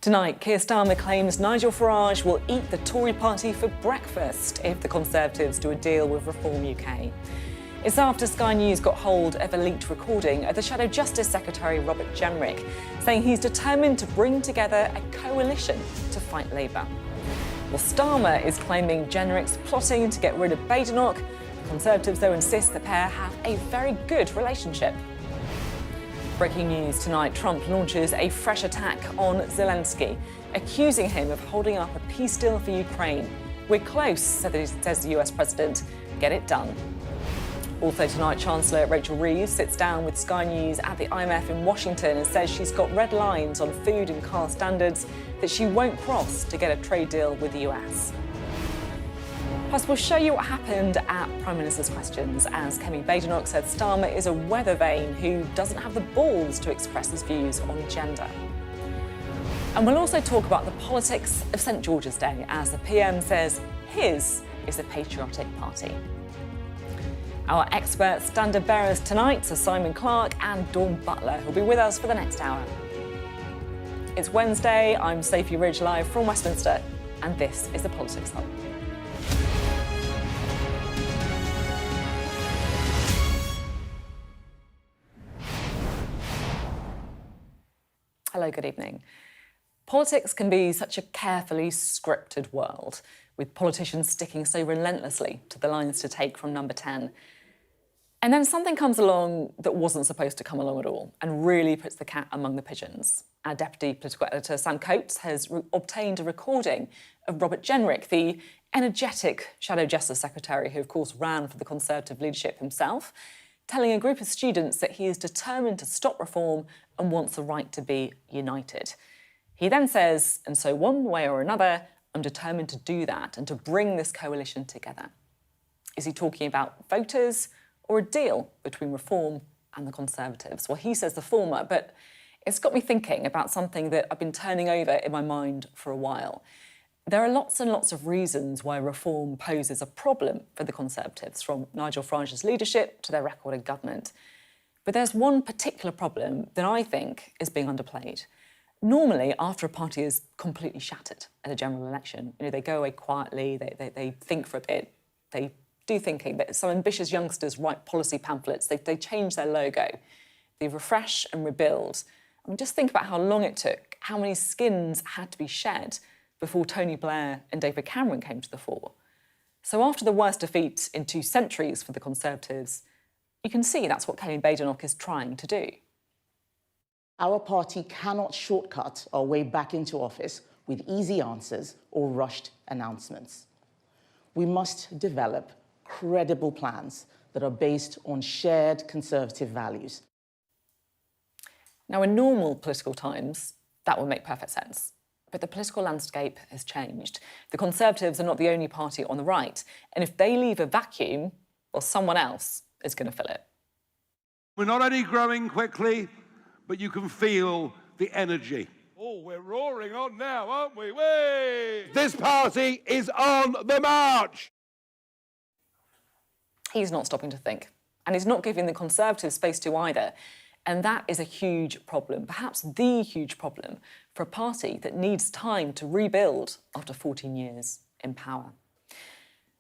Tonight, Keir Starmer claims Nigel Farage will eat the Tory party for breakfast if the Conservatives do a deal with Reform UK. It's after Sky News got hold of a leaked recording of the Shadow Justice Secretary Robert Jenrick saying he's determined to bring together a coalition to fight Labour. Well, Starmer is claiming Jenrick's plotting to get rid of Badenoch. The Conservatives, though, insist the pair have a very good relationship. Breaking news tonight, Trump launches a fresh attack on Zelensky, accusing him of holding up a peace deal for Ukraine. We're close, says the US president. Get it done. Also tonight, Chancellor Rachel Reeves sits down with Sky News at the IMF in Washington and says she's got red lines on food and car standards that she won't cross to get a trade deal with the US. Plus, we'll show you what happened at Prime Minister's Questions as Kemi Badenoch said Starmer is a weather vane who doesn't have the balls to express his views on gender. And we'll also talk about the politics of St George's Day as the PM says his is a patriotic party. Our expert standard bearers tonight are Simon Clark and Dawn Butler, who'll be with us for the next hour. It's Wednesday, I'm Sophy Ridge live from Westminster, and this is the Politics Hub. Hello, good evening. Politics can be such a carefully scripted world, with politicians sticking so relentlessly to the lines to take from number 10. And then something comes along that wasn't supposed to come along at all and really puts the cat among the pigeons. Our deputy political editor, Sam Coates, has obtained a recording of Robert Jenrick, the energetic Shadow Justice Secretary who, of course, ran for the Conservative leadership himself, telling a group of students that he is determined to stop reform and wants the right to be united. He then says, and so one way or another, I'm determined to do that and to bring this coalition together. Is he talking about voters or a deal between Reform and the Conservatives? Well, he says the former, but it's got me thinking about something that I've been turning over in my mind for a while. There are lots and lots of reasons why Reform poses a problem for the Conservatives, from Nigel Farage's leadership to their record in government. But there's one particular problem that I think is being underplayed. Normally, after a party is completely shattered at a general election, they go away quietly, they think for a bit, they do thinking that some ambitious youngsters write policy pamphlets, they change their logo, they refresh and rebuild. I mean, just think about how long it took, how many skins had to be shed before Tony Blair and David Cameron came to the fore. So after the worst defeat in 2 centuries for the Conservatives, you can see that's what Kemi Badenoch is trying to do. Our party cannot shortcut our way back into office with easy answers or rushed announcements. We must develop credible plans that are based on shared Conservative values. Now, in normal political times, that would make perfect sense. But the political landscape has changed. The Conservatives are not the only party on the right. And if they leave a vacuum, well, someone else is going to fill it. We're not only growing quickly, but you can feel the energy. Oh, we're roaring on now, aren't we? Way! This party is on the march! He's not stopping to think. And he's not giving the Conservatives space to either. And that is a huge problem, perhaps the huge problem, for a party that needs time to rebuild after 14 years in power.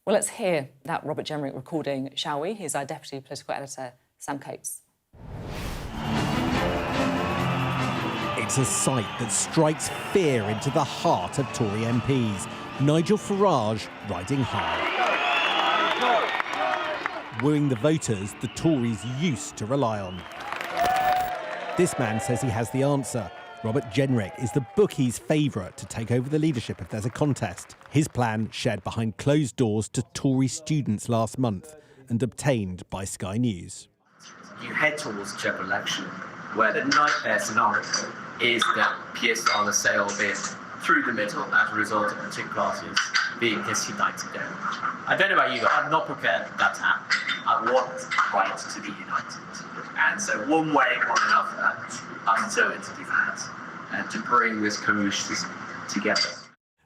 Well, let's hear that Robert Jenrick recording, shall we? Here's our deputy political editor, Sam Coates. It's a sight that strikes fear into the heart of Tory MPs. Nigel Farage riding high. Wooing the voters the Tories used to rely on. This man says he has the answer. Robert Jenrick is the bookies' favourite to take over the leadership if there's a contest. His plan shared behind closed doors to Tory students last month and obtained by Sky News. You head towards a general election where the nightmare scenario is that Keir Starmer sail bid through the middle as a result of the 2 parties being disunited down. I don't know about you, but I'm not prepared for that to happen. I want right to be united. And so one way or another, I'm determined to do that and to bring this coalition together.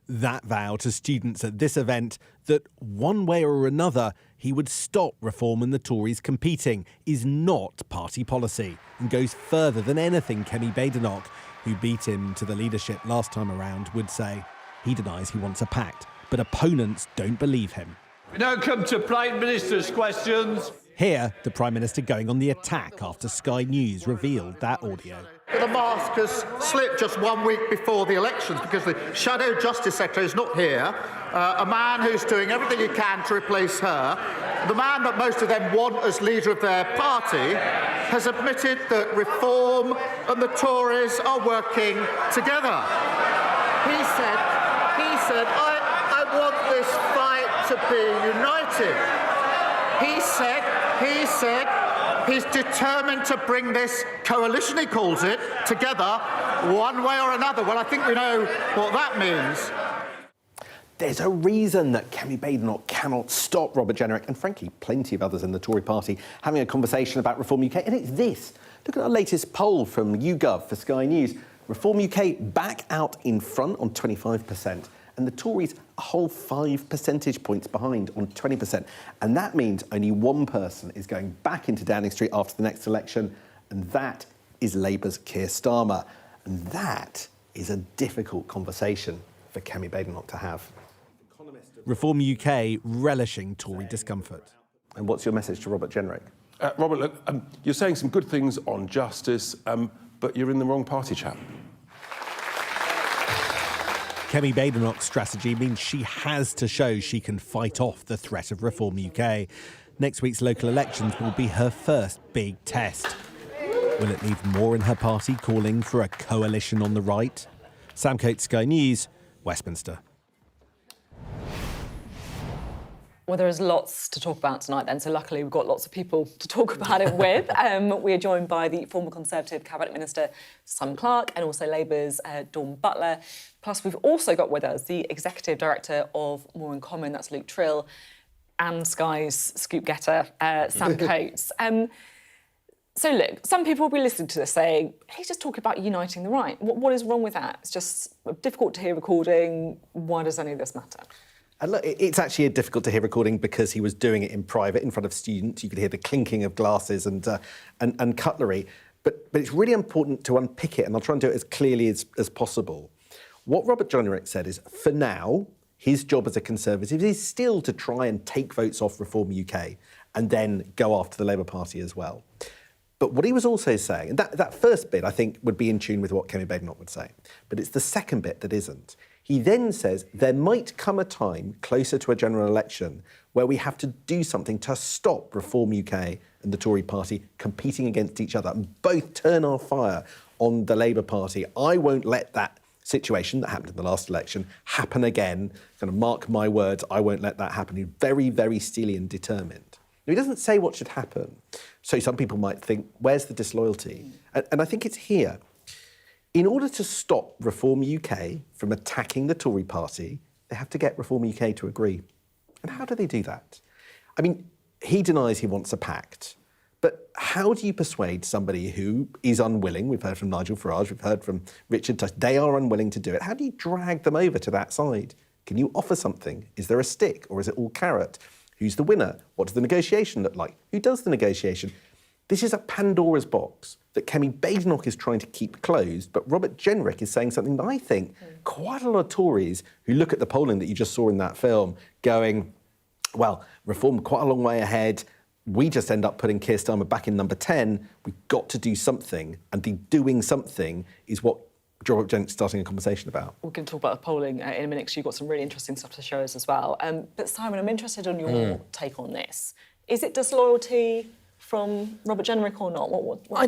That vow to students at this event that one way or another he would stop Reform and the Tories competing is not party policy and goes further than anything Kemi Badenoch, who beat him to the leadership last time around, would say he denies he wants a pact, but opponents don't believe him. We now come to Prime Minister's questions. Here, the Prime Minister going on the attack after Sky News revealed that audio. The mask has slipped just 1 week before the elections because the Shadow Justice Secretary is not here. A man who's doing everything he can to replace her. The man that most of them want as leader of their party has admitted that Reform and the Tories are working together. He said, I want this fight to be united. He said he's determined to bring this coalition, he calls it, together one way or another. Well, I think we know what that means. There's a reason that Kemi Badenoch cannot stop Robert Jenrick and, frankly, plenty of others in the Tory party having a conversation about Reform UK, and it's this. Look at our latest poll from YouGov for Sky News. Reform UK back out in front on 25%, and the Tories a whole 5 percentage points behind on 20%. And that means only one person is going back into Downing Street after the next election, and that is Labour's Keir Starmer. And that is a difficult conversation for Kemi Badenoch to have. Reform UK relishing Tory discomfort. And what's your message to Robert Jenrick? Robert, look, you're saying some good things on justice, but you're in the wrong party, chap. Kemi Badenoch's strategy means she has to show she can fight off the threat of Reform UK. Next week's local elections will be her first big test. Will it leave more in her party calling for a coalition on the right? Sam Coates, Sky News, Westminster. Well, there is lots to talk about tonight then, so luckily we've got lots of people to talk about it with. We are joined by the former Conservative Cabinet Minister, Simon Clarke, and also Labour's Dawn Butler. Plus, we've also got with us the Executive Director of More in Common, that's Luke Trill, and Sky's scoop getter, Sam Coates. So, look, some people will be listening to this saying, he's just talking about uniting the right. What is wrong with that? It's just difficult to hear recording. Why does any of this matter? And look, it's actually a difficult to hear recording because he was doing it in private in front of students. You could hear the clinking of glasses and cutlery. But it's really important to unpick it, and I'll try and do it as clearly as possible. What Robert Jenrick said is, for now, his job as a Conservative is still to try and take votes off Reform UK and then go after the Labour Party as well. But what he was also saying, and that first bit, I think, would be in tune with what Kemi Badenoch would say, but it's the second bit that isn't. He then says there might come a time closer to a general election where we have to do something to stop Reform UK and the Tory party competing against each other and both turn our fire on the Labour Party. I won't let that situation that happened in the last election happen again. Kind of mark my words, I won't let that happen. He's very, very steely and determined. Now, he doesn't say what should happen. So some people might think, where's the disloyalty? And I think it's here. In order to stop Reform UK from attacking the Tory party, they have to get Reform UK to agree. And how do they do that? I mean, he denies he wants a pact. But how do you persuade somebody who is unwilling? We've heard from Nigel Farage, we've heard from Richard Tush. They are unwilling to do it. How do you drag them over to that side? Can you offer something? Is there a stick or is it all carrot? Who's the winner? What does the negotiation look like? Who does the negotiation? This is a Pandora's box that Kemi Badenoch is trying to keep closed, but Robert Jenrick is saying something that I think quite a lot of Tories who look at the polling that you just saw in that film going, well, Reform quite a long way ahead. We just end up putting Keir Starmer back in number 10. We've got to do something, and the doing something is what Robert Jenrick's starting a conversation about. We're going to talk about the polling in a minute because you've got some really interesting stuff to show us as well. But Simon, I'm interested on your take on this. Is it disloyalty from Robert Jenrick or not? I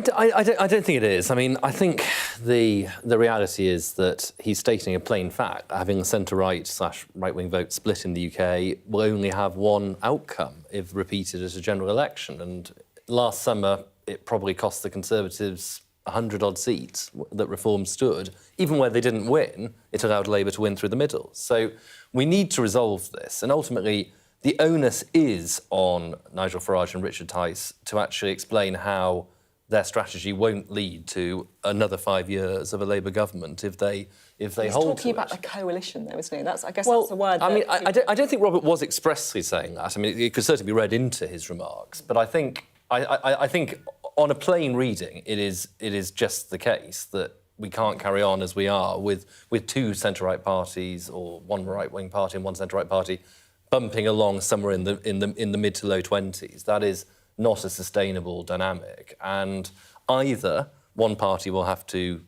don't think it is. I mean, I think the reality is that he's stating a plain fact. Having a centre-right / right-wing vote split in the UK will only have one outcome if repeated at a general election. And last summer, it probably cost the Conservatives 100-odd seats that Reform stood. Even where they didn't win, it allowed Labour to win through the middle. So we need to resolve this. And ultimately, the onus is on Nigel Farage and Richard Tice to actually explain how their strategy won't lead to another 5 years of a Labour government if they hold to it. He's talking about a coalition, though, isn't he? That's a word. I mean, I don't think Robert was expressly saying that. I mean, it could certainly be read into his remarks, but I think on a plain reading, it is just the case that we can't carry on as we are with two centre-right parties or one right-wing party and one centre-right party bumping along somewhere in the mid to low 20s. That is not a sustainable dynamic. And either one party will have to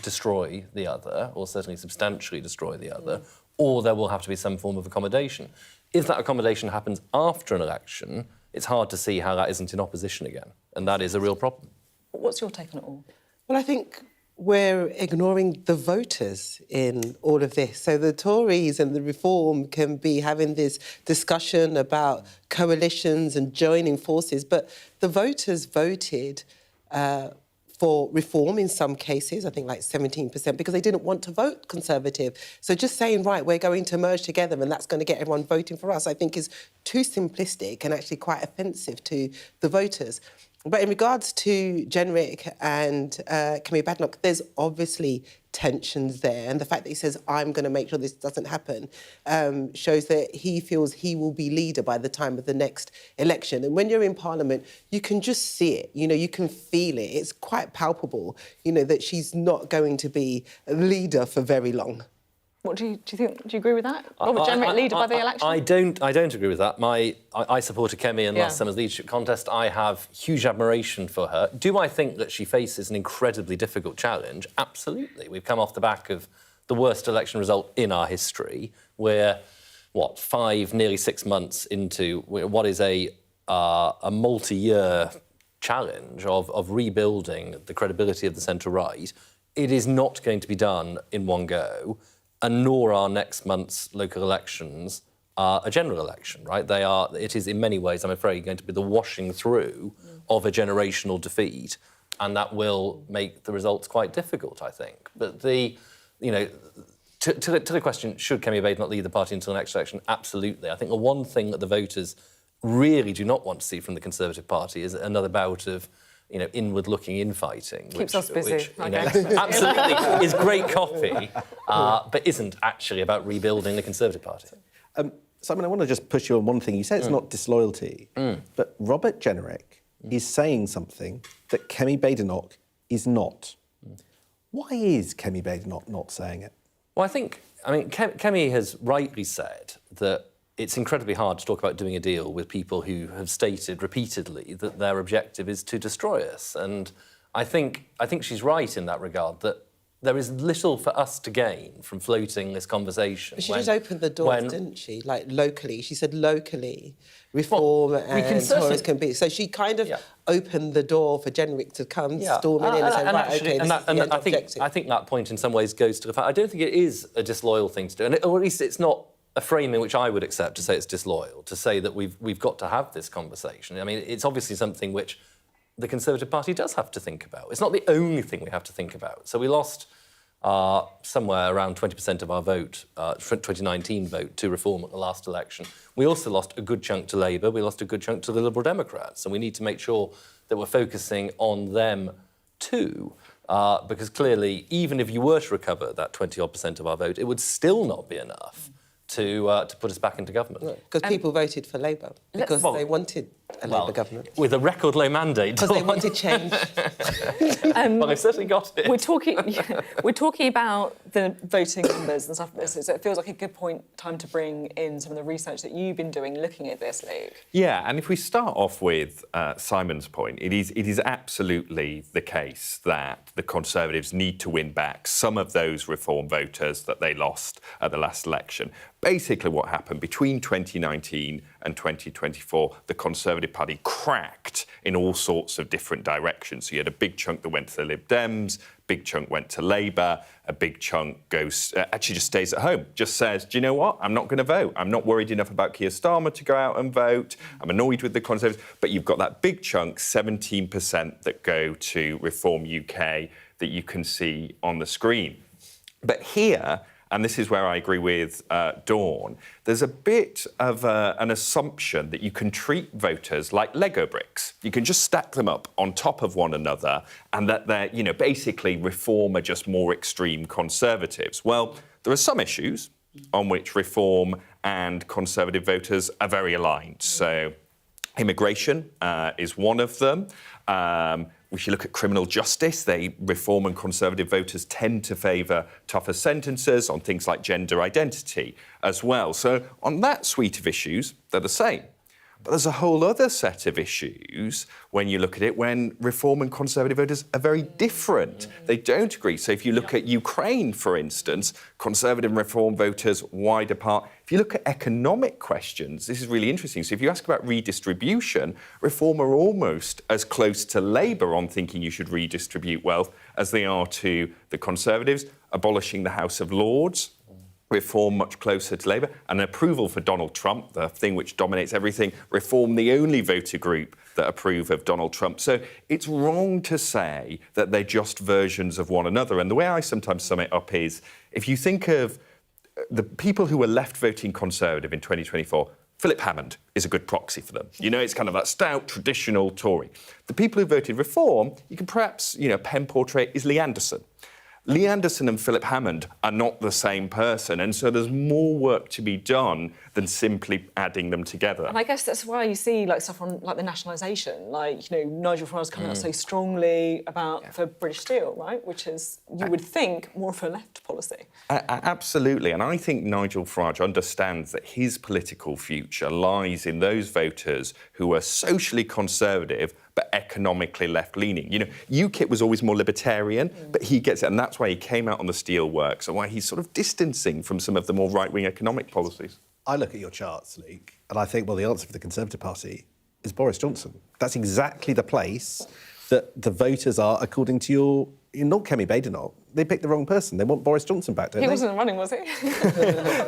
destroy the other, or certainly substantially destroy the other, or there will have to be some form of accommodation. If that accommodation happens after an election, it's hard to see how that isn't in opposition again. And that is a real problem. What's your take on it all? Well, I think we're ignoring the voters in all of this. So the Tories and the Reform can be having this discussion about coalitions and joining forces, but the voters voted for Reform in some cases, I think like 17%, because they didn't want to vote Conservative. So just saying, right, we're going to merge together and that's going to get everyone voting for us, I think is too simplistic and actually quite offensive to the voters. But in regards to Jenrick and Kemi Badenoch, there's obviously tensions there. And the fact that he says, I'm going to make sure this doesn't happen, shows that he feels he will be leader by the time of the next election. And when you're in Parliament, you can just see it. You know, you can feel it. It's quite palpable, you know, that she's not going to be a leader for very long. What do you think? Do you agree with that? Robert Jenrick leader by the election? I don't agree with that. I supported Kemi in last summer's leadership contest. I have huge admiration for her. Do I think that she faces an incredibly difficult challenge? Absolutely. We've come off the back of the worst election result in our history. We're, nearly 6 months into what is a multi-year challenge of rebuilding the credibility of the centre-right. It is not going to be done in one go. And nor are next month's local elections a general election, right? It is in many ways, I'm afraid, going to be the washing through of a generational defeat, and that will make the results quite difficult, I think. But to the question, should Kemi Badenoch lead the party until the next election? Absolutely. I think the one thing that the voters really do not want to see from the Conservative Party is another bout of inward-looking infighting. Keeps us busy. Absolutely is great copy, but isn't actually about rebuilding the Conservative Party. Simon, I want to just push you on one thing. You say it's not disloyalty, but Robert Jenrick is saying something that Kemi Badenoch is not. Why is Kemi Badenoch not saying it? Well, Kemi has rightly said that it's incredibly hard to talk about doing a deal with people who have stated repeatedly that their objective is to destroy us. And I think she's right in that regard, that there is little for us to gain from floating this conversation. But she just opened the doors, didn't she? Like, locally. She said locally, Reform and Tories can be. So she kind of opened the door for Jenrick to come storming in and say, right, OK, this is the end objective. I think that point in some ways goes to the fact, I don't think it is a disloyal thing to do, or at least it's not a frame in which I would accept to say it's disloyal, to say that we've got to have this conversation. I mean, it's obviously something which the Conservative Party does have to think about. It's not the only thing we have to think about. So we lost somewhere around 20% of our vote, 2019 vote, to Reform at the last election. We also lost a good chunk to Labour. We lost a good chunk to the Liberal Democrats. And we need to make sure that we're focusing on them too. Because clearly, even if you were to recover that 20-odd% of our vote, it would still not be enough to put us back into government. Because people voted for Labour, because they wanted a Labour government. With a record low mandate. Because they wanted change. Well, they've certainly got it. We're talking about the voting numbers and stuff like this, so it feels like a good time to bring in some of the research that you've been doing looking at this, Luke. Yeah, and if we start off with Simon's point, it is absolutely the case that the Conservatives need to win back some of those Reform voters that they lost at the last election. Basically what happened between 2019 and 2024, the Conservative Party cracked in all sorts of different directions. So you had a big chunk that went to the Lib Dems, big chunk went to Labour, a big chunk actually just stays at home, just says, do you know what, I'm not going to vote. I'm not worried enough about Keir Starmer to go out and vote. I'm annoyed with the Conservatives. But you've got that big chunk, 17%, that go to Reform UK that you can see on the screen. But here, and this is where I agree with Dawn, there's a bit of an assumption that you can treat voters like Lego bricks. You can just stack them up on top of one another and that they're, basically Reform are just more extreme Conservatives. Well, there are some issues on which Reform and Conservative voters are very aligned. So immigration is one of them. we should look at criminal justice. Reform and Conservative voters tend to favour tougher sentences on things like gender identity as well. So on that suite of issues, they're the same. But there's a whole other set of issues when you look at it when Reform and Conservative voters are very different. They don't agree. So if you look at Ukraine, for instance, Conservative and Reform voters wide apart. If you look at economic questions, this is really interesting. So if you ask about redistribution, Reform are almost as close to Labour on thinking you should redistribute wealth as they are to the Conservatives, abolishing the House of Lords. Reform much closer to Labour, and approval for Donald Trump, the thing which dominates everything. Reform, the only voter group that approve of Donald Trump. So it's wrong to say that they're just versions of one another. And the way I sometimes sum it up is, if you think of the people who were left voting Conservative in 2024, Philip Hammond is a good proxy for them. You know, it's kind of that stout, traditional Tory. The people who voted Reform, you can perhaps, pen portrait is Lee Anderson. Lee Anderson and Philip Hammond are not the same person, and so there's more work to be done than simply adding them together. And I guess that's why you see stuff on the nationalisation, Nigel Farage coming out so strongly for British Steel, right? Which is, you would think, more of a left policy. Absolutely, and I think Nigel Farage understands that his political future lies in those voters who are socially conservative but economically left-leaning. UKIP was always more libertarian, but he gets it, and that's why he came out on the steelworks and why he's sort of distancing from some of the more right-wing economic policies. I look at your charts, Luke, and I think, well, the answer for the Conservative Party is Boris Johnson. That's exactly the place that the voters are, according to your not Kemi Badenoch. They picked the wrong person. They want Boris Johnson back, don't they? He wasn't running, was he?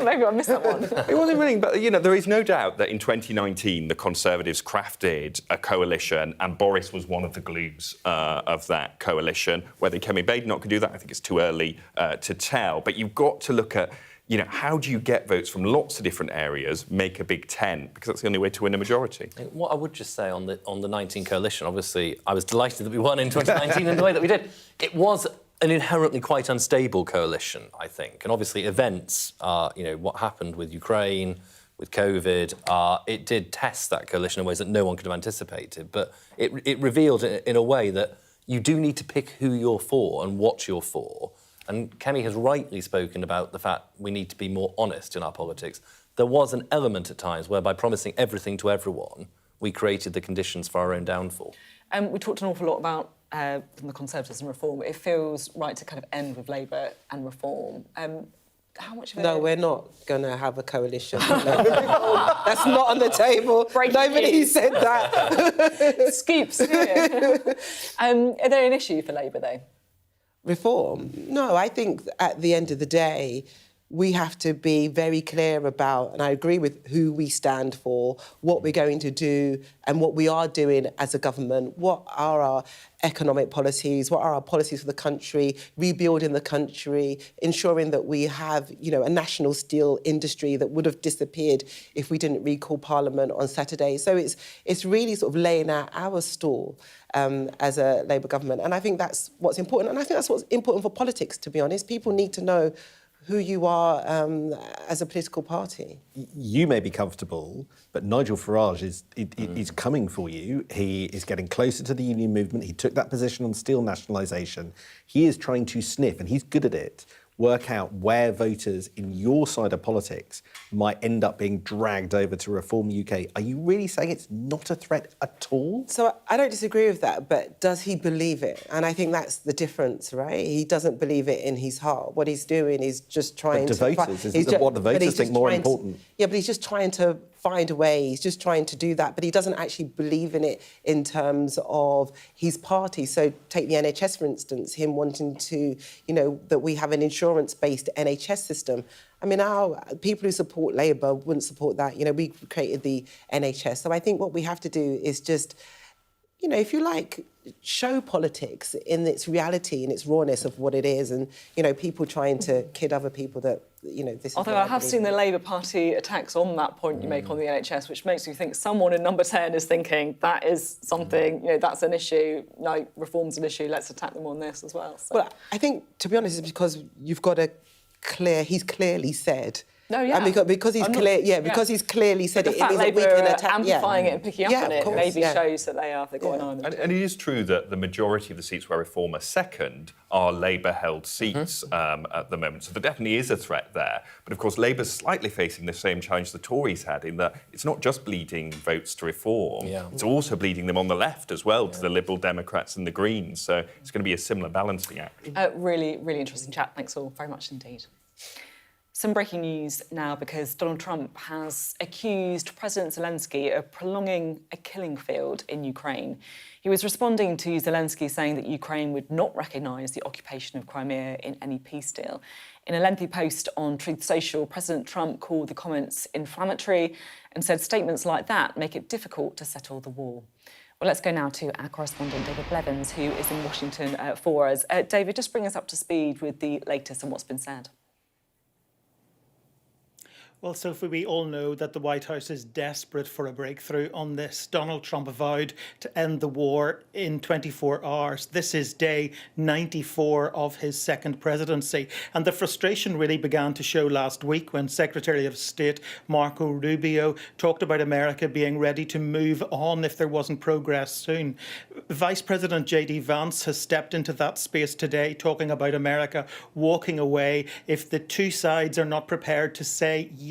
Maybe I missed that one. He wasn't running, but, there is no doubt that in 2019 the Conservatives crafted a coalition and Boris was one of the glues of that coalition. Whether Kemi Badenoch could do that, I think it's too early to tell. But you've got to look at, how do you get votes from lots of different areas, make a big tent, because that's the only way to win a majority. What I would just say on the 19 coalition, obviously, I was delighted that we won in 2019 in the way that we did. It was an inherently quite unstable coalition, I think. And obviously events, what happened with Ukraine, with COVID, it did test that coalition in ways that no one could have anticipated. But it revealed in a way that you do need to pick who you're for and what you're for. And Kemi has rightly spoken about the fact we need to be more honest in our politics. There was an element at times where by promising everything to everyone, we created the conditions for our own downfall. We talked an awful lot about from the Conservatives and Reform. It feels right to kind of end with Labour and Reform. How much of it... No, we're not going to have a coalition. That's not on the table. Nobody said that. Scoops here. Are they an issue for Labour, though? Reform? No, I think at the end of the day, we have to be very clear about, and I agree with who we stand for, what we're going to do and what we are doing as a government. What are our economic policies? What are our policies for the country? Rebuilding the country, ensuring that we have, a national steel industry that would have disappeared if we didn't recall Parliament on Saturday. So it's really sort of laying out our stall as a Labour government. And I think that's what's important. And I think that's what's important for politics, to be honest. People need to know who you are as a political party. You may be comfortable, but Nigel Farage is coming for you. He is getting closer to the union movement. He took that position on steel nationalisation. He is trying to sniff, and he's good at it, work out where voters in your side of politics might end up being dragged over to Reform UK. Are you really saying it's not a threat at all? So I don't disagree with that, but does he believe it? And I think that's the difference, right? He doesn't believe it in his heart. What he's doing is just trying to... Voters, isn't what the voters think more important? But he's just trying to find a way. He's just trying to do that, but he doesn't actually believe in it in terms of his party. So take the NHS, for instance, him wanting to, that we have an insurance-based NHS system. I mean, our people who support Labour wouldn't support that. We created the NHS. So I think what we have to do is just, if you like, show politics in its reality and its rawness of what it is, and people trying to kid other people that this. Although I have seen the Labour Party attacks on that point you make on the NHS, which makes you think someone in number 10 is thinking that is something, that's an issue. No, Reform's an issue. Let's attack them on this as well. So. Well, I think, to be honest, it's because you've got he's clearly said No, yeah. And because he's he's clearly said the it. fact It isn't Labour weak attack. amplifying it and picking up on it course, maybe shows that they have got an eye on it. And it is true that the majority of the seats where Reform are second are Labour-held seats at the moment. So there definitely is a threat there. But of course, Labour's slightly facing the same challenge the Tories had in that it's not just bleeding votes to Reform, it's also bleeding them on the left as well to the Liberal Democrats and the Greens. So it's going to be a similar balancing act. Really, really interesting chat. Thanks all very much indeed. Some breaking news now, because Donald Trump has accused President Zelensky of prolonging a killing field in Ukraine. He was responding to Zelensky saying that Ukraine would not recognise the occupation of Crimea in any peace deal. In a lengthy post on Truth Social, President Trump called the comments inflammatory and said statements like that make it difficult to settle the war. Well, let's go now to our correspondent, David Blevins, who is in Washington for us. David, just bring us up to speed with the latest on what's been said. Well, Sophie, we all know that the White House is desperate for a breakthrough on this. Donald Trump vowed to end the war in 24 hours. This is day 94 of his second presidency. And the frustration really began to show last week when Secretary of State Marco Rubio talked about America being ready to move on if there wasn't progress soon. Vice President J.D. Vance has stepped into that space today, talking about America walking away if the two sides are not prepared to say yes.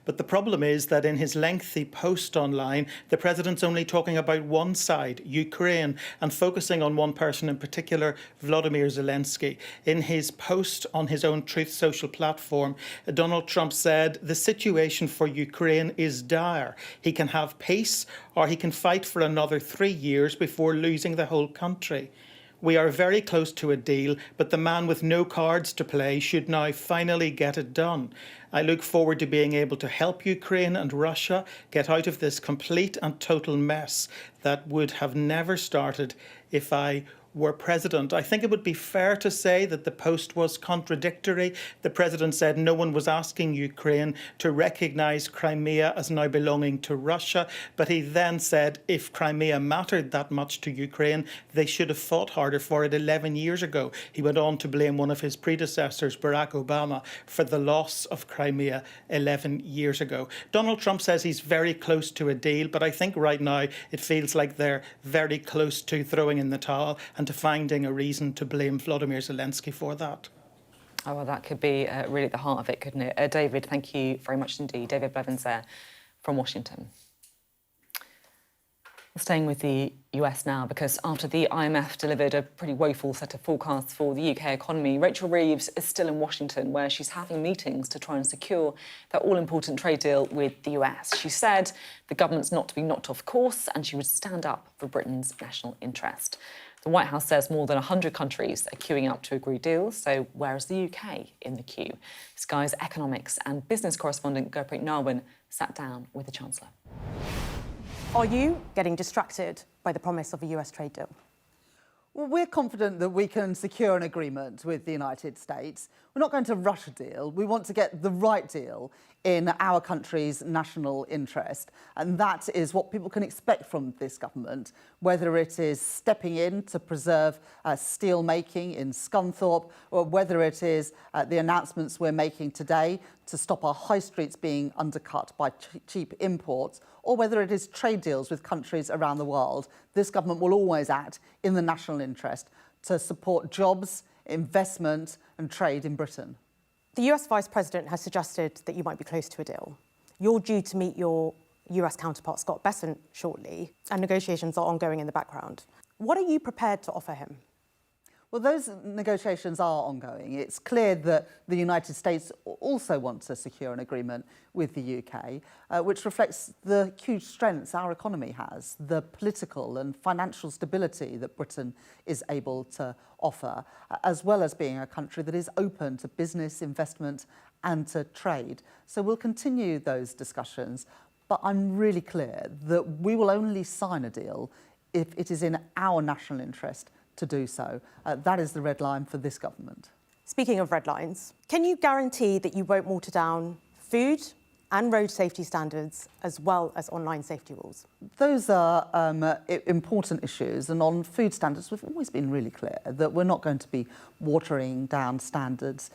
But the problem is that in his lengthy post online, the president's only talking about one side, Ukraine, and focusing on one person in particular, Volodymyr Zelensky. In his post on his own Truth Social platform, Donald Trump said, "The situation for Ukraine is dire. He can have peace or he can fight for another 3 years before losing the whole country. We are very close to a deal, but the man with no cards to play should now finally get it done. I look forward to being able to help Ukraine and Russia get out of this complete and total mess that would have never started if I were president." I think it would be fair to say that the post was contradictory. The president said no one was asking Ukraine to recognise Crimea as now belonging to Russia, but he then said if Crimea mattered that much to Ukraine, they should have fought harder for it 11 years ago. He went on to blame one of his predecessors, Barack Obama, for the loss of Crimea 11 years ago. Donald Trump says he's very close to a deal, but I think right now it feels like they're very close to throwing in the towel and to finding a reason to blame Volodymyr Zelensky for that. Oh, well, that could be really at the heart of it, couldn't it? David, thank you very much indeed. David Blevins there from Washington. Staying with the US now, because after the IMF delivered a pretty woeful set of forecasts for the UK economy, Rachel Reeves is still in Washington, where she's having meetings to try and secure that all-important trade deal with the US. She said the government's not to be knocked off course and she would stand up for Britain's national interest. The White House says more than 100 countries are queuing up to agree deals, so where is the UK in the queue? Sky's economics and business correspondent Gurpreet Narwin sat down with the Chancellor. Are you getting distracted by the promise of a US trade deal? Well, we're confident that we can secure an agreement with the United States. We're not going to rush a deal. We want to get the right deal in our country's national interest. And that is what people can expect from this government, whether it is stepping in to preserve steel making in Scunthorpe, or whether it is the announcements we're making today to stop our high streets being undercut by cheap imports, or whether it is trade deals with countries around the world. This government will always act in the national interest to support jobs, investment and trade in Britain. The US Vice President has suggested that you might be close to a deal. You're due to meet your US counterpart, Scott Bessent, shortly, and negotiations are ongoing in the background. What are you prepared to offer him? Well, those negotiations are ongoing. It's clear that the United States also wants to secure an agreement with the UK, which reflects the huge strengths our economy has, the political and financial stability that Britain is able to offer, as well as being a country that is open to business, investment and to trade. So we'll continue those discussions, but I'm really clear that we will only sign a deal if it is in our national interest to do so. That is the red line for this government. Speaking of red lines, can you guarantee that you won't water down food, and road safety standards, as well as online safety rules? Those are important issues, and on food standards we've always been really clear that we're not going to be watering down standards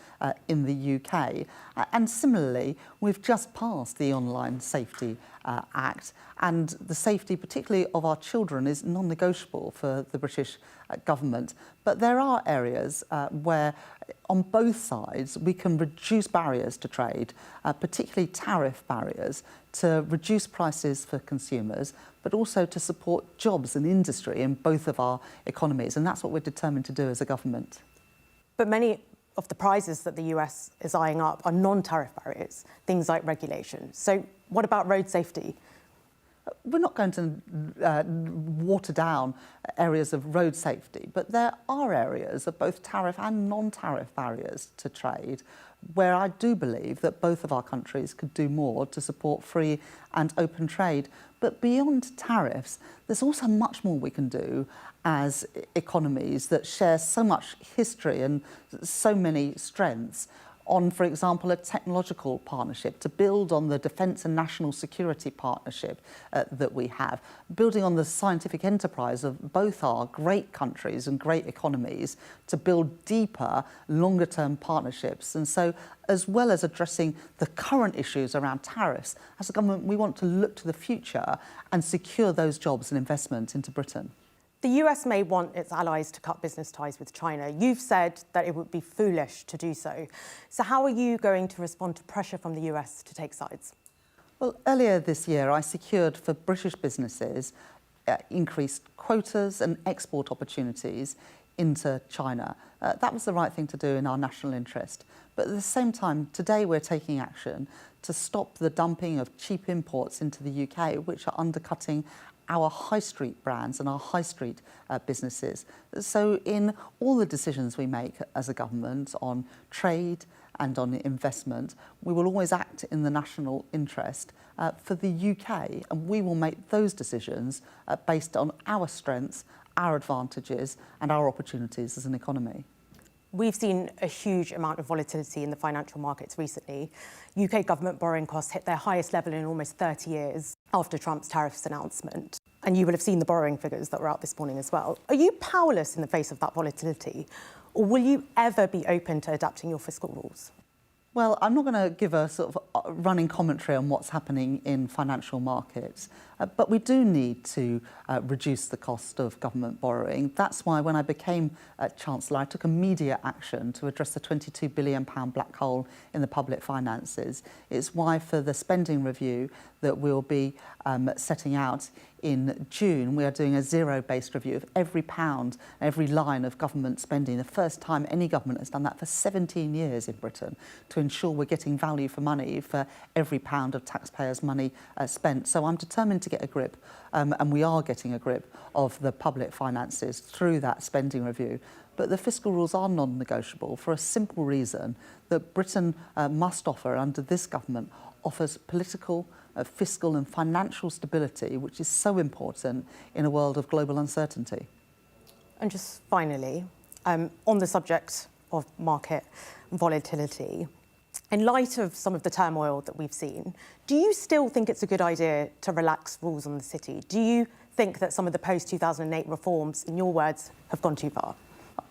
in the UK. And similarly, we've just passed the Online Safety Act, and the safety, particularly of our children, is non-negotiable for the British government. But there are areas where, on both sides, we can reduce barriers to trade, particularly tariff barriers, to reduce prices for consumers, but also to support jobs and industry in both of our economies. And that's what we're determined to do as a government. But many of the prizes that the US is eyeing up are non-tariff barriers, things like regulation. So what about road safety? We're not going to water down areas of road safety, but there are areas of both tariff and non-tariff barriers to trade where I do believe that both of our countries could do more to support free and open trade. But beyond tariffs, there's also much more we can do as economies that share so much history and so many strengths on, for example, a technological partnership to build on the defence and national security partnership that we have, building on the scientific enterprise of both our great countries and great economies to build deeper, longer-term partnerships. And so, as well as addressing the current issues around tariffs, as a government, we want to look to the future and secure those jobs and investment into Britain. The US may want its allies to cut business ties with China. You've said that it would be foolish to do so. So how are you going to respond to pressure from the US to take sides? Well, earlier this year, I secured for British businesses increased quotas and export opportunities into China. That was the right thing to do in our national interest. But at the same time, today we're taking action to stop the dumping of cheap imports into the UK, which are undercutting our high street brands and our high street businesses. So in all the decisions we make as a government on trade and on investment, we will always act in the national interest for the UK, and we will make those decisions based on our strengths, our advantages and our opportunities as an economy. We've seen a huge amount of volatility in the financial markets recently. UK government borrowing costs hit their highest level in almost 30 years after Trump's tariffs announcement. And you will have seen the borrowing figures that were out this morning as well. Are you powerless in the face of that volatility, or will you ever be open to adapting your fiscal rules? Well, I'm not going to give a sort of running commentary on what's happening in financial markets, but we do need to reduce the cost of government borrowing. That's why when I became Chancellor, I took immediate action to address the £22 billion black hole in the public finances. It's why for the spending review that we'll be setting out in June, we are doing a zero-based review of every pound, every line of government spending. The first time any government has done that for 17 years in Britain, to ensure we're getting value for money for every pound of taxpayers' money spent. So I'm determined to get a grip, and we are getting a grip of the public finances through that spending review. But the fiscal rules are non-negotiable for a simple reason that Britain must offer, under this government, offers political, fiscal and financial stability, which is so important in a world of global uncertainty. And just finally, on the subject of market volatility, in light of some of the turmoil that we've seen, do you still think it's a good idea to relax rules on the city? Do you think that some of the post-2008 reforms, in your words, have gone too far?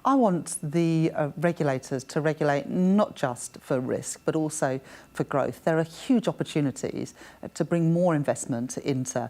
I want the regulators to regulate not just for risk, but also for growth. There are huge opportunities to bring more investment into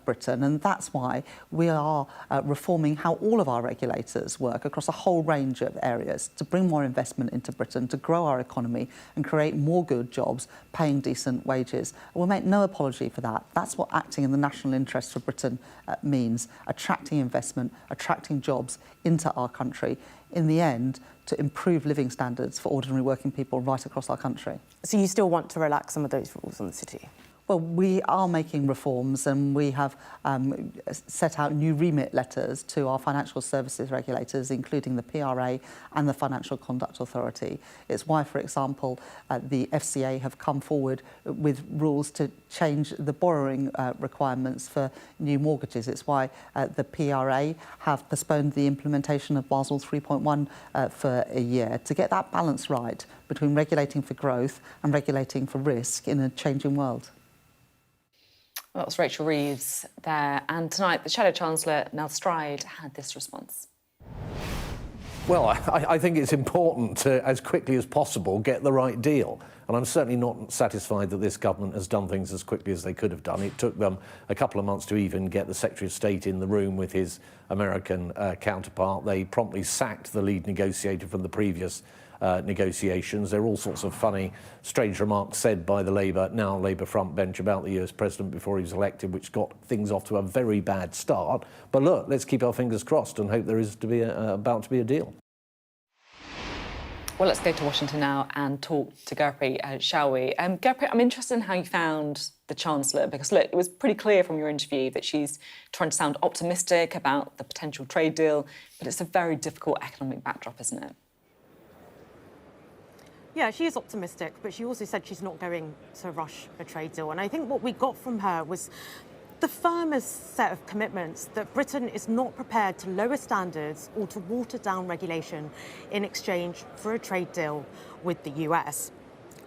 Britain, and that's why we are reforming how all of our regulators work across a whole range of areas to bring more investment into Britain, to grow our economy and create more good jobs, paying decent wages. We'll make no apology for that. That's what acting in the national interest for Britain means, attracting investment, attracting jobs into our country, in the end, to improve living standards for ordinary working people right across our country. So you still want to relax some of those rules on the city? Well, we are making reforms, and we have set out new remit letters to our financial services regulators, including the PRA and the Financial Conduct Authority. It's why, for example, the FCA have come forward with rules to change the borrowing requirements for new mortgages. It's why the PRA have postponed the implementation of Basel 3.1 for a year, to get that balance right between regulating for growth and regulating for risk in a changing world. Well, that was Rachel Reeves there. And tonight, the Shadow Chancellor, Nell Stride, had this response. Well, I think it's important to, as quickly as possible, get the right deal. And I'm certainly not satisfied that this government has done things as quickly as they could have done. It took them a couple of months to even get the Secretary of State in the room with his American counterpart. They promptly sacked the lead negotiator from the previous negotiations. There are all sorts of funny, strange remarks said by the now Labour front bench about the US President before he was elected, which got things off to a very bad start. But look, let's keep our fingers crossed and hope there is about to be a deal. Well, let's go to Washington now and talk to Gurpreet, shall we? Gurpreet, I'm interested in how you found the Chancellor, because, look, it was pretty clear from your interview that she's trying to sound optimistic about the potential trade deal, but it's a very difficult economic backdrop, isn't it? Yeah, she is optimistic, but she also said she's not going to rush a trade deal. And I think what we got from her was the firmest set of commitments that Britain is not prepared to lower standards or to water down regulation in exchange for a trade deal with the US.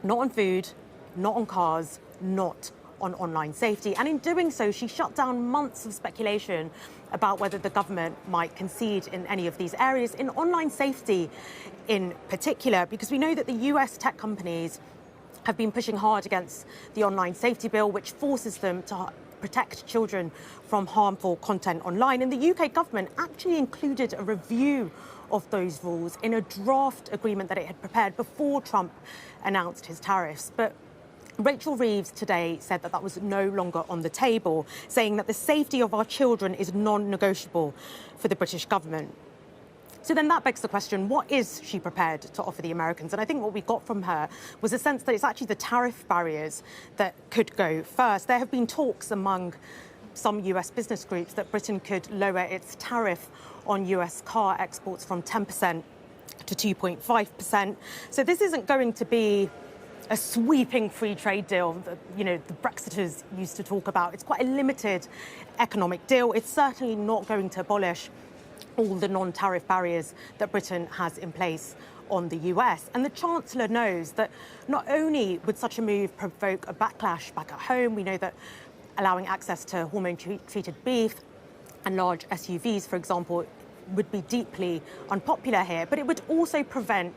Not on food, not on cars, not on online safety. And in doing so, she shut down months of speculation about whether the government might concede in any of these areas, in online safety in particular, because we know that the US tech companies have been pushing hard against the online safety bill, which forces them to protect children from harmful content online. And the UK government actually included a review of those rules in a draft agreement that it had prepared before Trump announced his tariffs. But Rachel Reeves today said that that was no longer on the table, saying that the safety of our children is non-negotiable for the British government. So then that begs the question, what is she prepared to offer the Americans? And I think what we got from her was a sense that it's actually the tariff barriers that could go first. There have been talks among some US business groups that Britain could lower its tariff on US car exports from 10% to 2.5%. So this isn't going to be a sweeping free trade deal that, the Brexiters used to talk about. It's quite a limited economic deal. It's certainly not going to abolish all the non-tariff barriers that Britain has in place on the US. And the Chancellor knows that not only would such a move provoke a backlash back at home, we know that allowing access to hormone-treated beef and large SUVs, for example, would be deeply unpopular here, but it would also prevent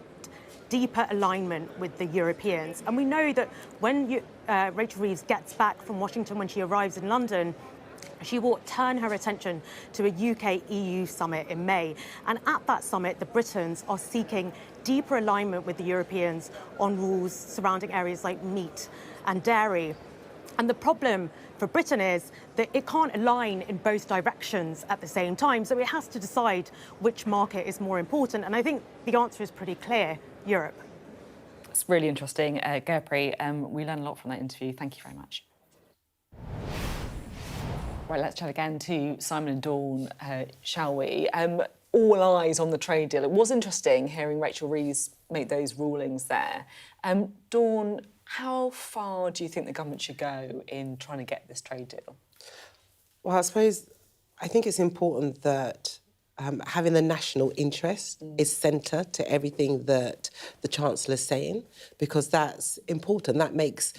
deeper alignment with the Europeans. And we know that when Rachel Reeves gets back from Washington, when she arrives in London, she will turn her attention to a UK-EU summit in May. And at that summit, the Britons are seeking deeper alignment with the Europeans on rules surrounding areas like meat and dairy. And the problem for Britain is that it can't align in both directions at the same time. So it has to decide which market is more important. And I think the answer is pretty clear: Europe. It's really interesting, Gurpreet. We learned a lot from that interview. Thank you very much. Right, let's chat again to Simon and Dawn, shall we? All eyes on the trade deal. It was interesting hearing Rachel Reeves make those rulings there. Dawn, how far do you think the government should go in trying to get this trade deal? Well, I think it's important that having the national interest is centre to everything that the Chancellor's saying, because that's important. That makes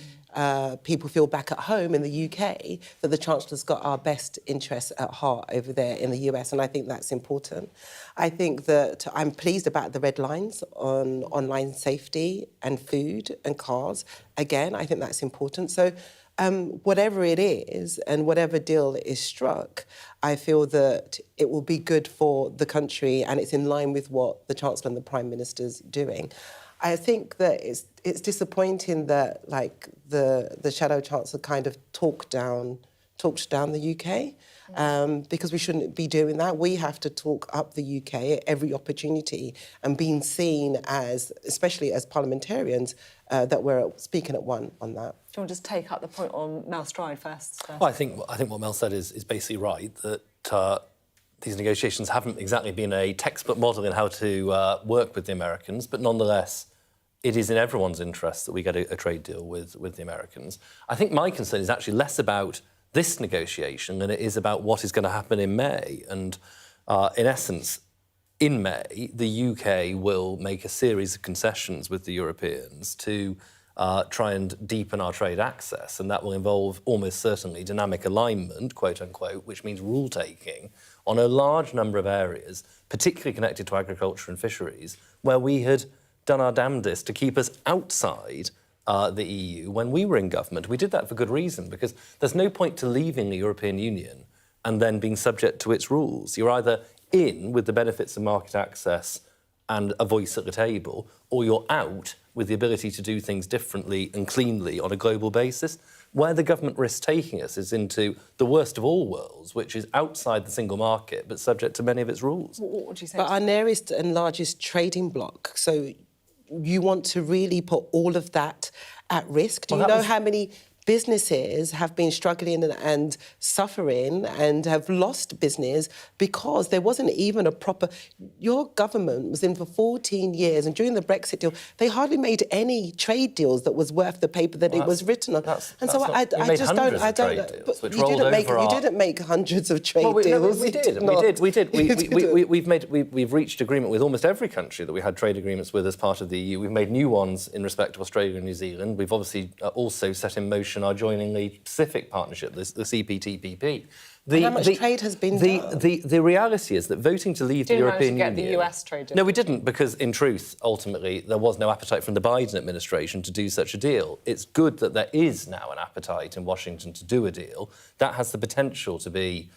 people feel back at home in the UK that the Chancellor's got our best interests at heart over there in the US, and I think that's important. I think that I'm pleased about the red lines on online safety and food and cars. Again, I think that's important. So whatever it is and whatever deal is struck, I feel that it will be good for the country and it's in line with what the Chancellor and the Prime Minister's doing. I think that it's disappointing that, like, the Shadow Chancellor kind of talked down talked down the UK. Because we shouldn't be doing that. We have to talk up the UK at every opportunity and being seen as, especially as parliamentarians, that we're speaking at one on that. Do you want to just take up the point on Mel Stride first? Well, I think what Mel said is basically right, that these negotiations haven't exactly been a textbook model in how to work with the Americans, but nonetheless, it is in everyone's interest that we get a trade deal with the Americans. I think my concern is actually less about this negotiation than it is about what is going to happen in May. And in essence, in May, the UK will make a series of concessions with the Europeans to try and deepen our trade access. And that will involve almost certainly dynamic alignment, quote unquote, which means rule-taking on a large number of areas, particularly connected to agriculture and fisheries, where we had done our damnedest to keep us outside the EU when we were in government. We did that for good reason, because there's no point to leaving the European Union and then being subject to its rules. You're either in with the benefits of market access and a voice at the table, or you're out with the ability to do things differently and cleanly on a global basis. Where the government risks taking us is into the worst of all worlds, which is outside the single market, but subject to many of its rules. What would you say? But our nearest and largest trading bloc, so you want to really put all of that at risk? Do you know how many businesses have been struggling and suffering and have lost business because there wasn't even a proper... Your government was in for 14 years, and during the Brexit deal, they hardly made any trade deals that was worth the paper that it was written on. And so I just don't... You didn't make hundreds of trade deals. We've reached agreement with almost every country that we had trade agreements with as part of the EU. We've made new ones in respect of Australia and New Zealand. We've obviously also set in motion our joining the Pacific Partnership, the CPTPP. How much trade has been done? The reality is that voting to leave the European Union... Did you manage to get the US trade deal? No, we didn't, because in truth, ultimately, there was no appetite from the Biden administration to do such a deal. It's good that there is now an appetite in Washington to do a deal. That has the potential to be